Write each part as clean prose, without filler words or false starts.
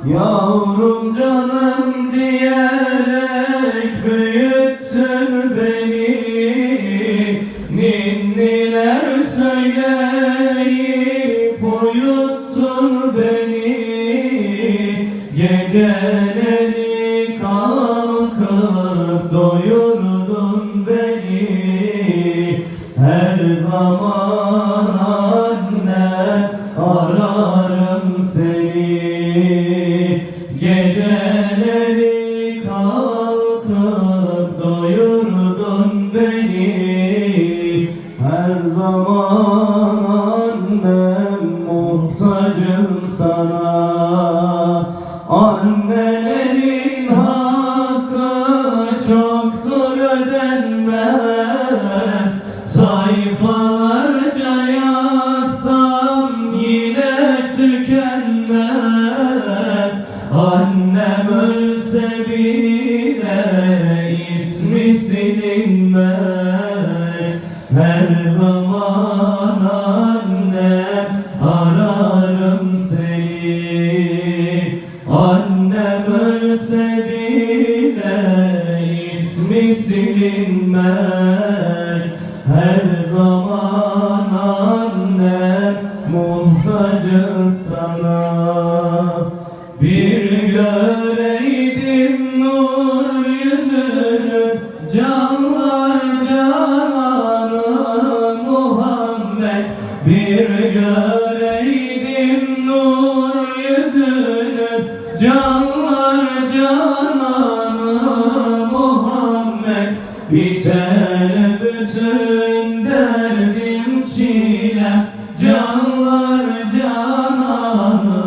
Yavrum canım diyerek büyüttün beni, ninniler söyleyip uyuttun beni. Geceleri kalkıp doyurdun beni. Her zaman anne ararım seni. Geceleri kalkıp doyurdun beni. Her zaman annem muhtacım sana. Annelerin hakkı çoktur ödenmez. Sayfalarca yazsam yine tükenmez. Annem ölse bile ismi silinmez. Her zaman annem ararım seni. Annem ölse bile ismi silinmez. Her zaman annem muhtacız sana. Bir göreydim nur yüzünü, canlar cananı Muhammed. Bir göreydim nur yüzünü, canlar cananı Muhammed. Biter bütün derdim çilem, canlar cananı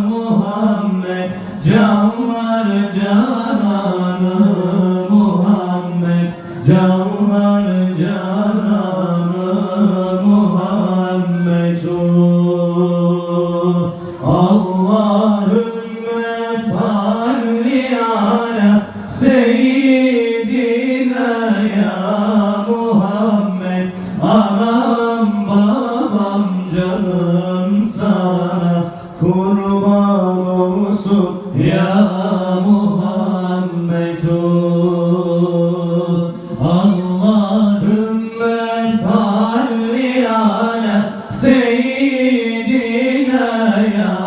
Muhammed. Canlar cananı Muhammed. Canlar cananı Muhammed. Allahümme salli ala seyyidina ya Muhammed. Anam babam canım sana kurban olsun ya Muhammed. Allahümme salli ala seyyidina ya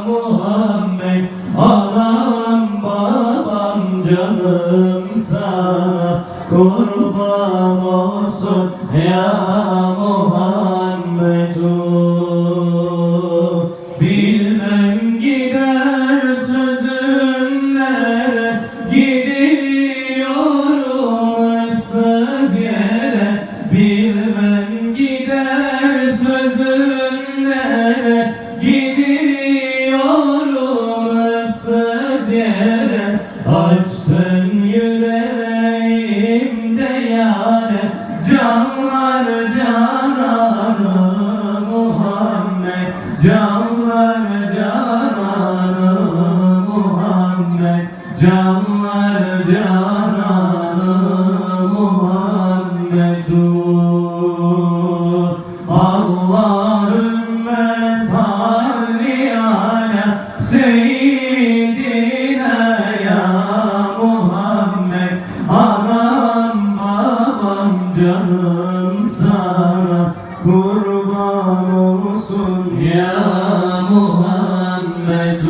Muhammed. Anam babam canım sana kurban olsun ya Muhammed. Bilmem gider sözüm nere, gidiyorum ıssız yere. Bilmem gider sözüm nere, gidiyorum ıssız yere. Açtın yüreğimde yâre, canlar cananı Muhammed. Canlar cananı Muhammed. Canlar cananı Muhammed. Allahümme salli ala seyyidina ya Muhammed. Anam babam canım sana kurban olsun ya Muhammed.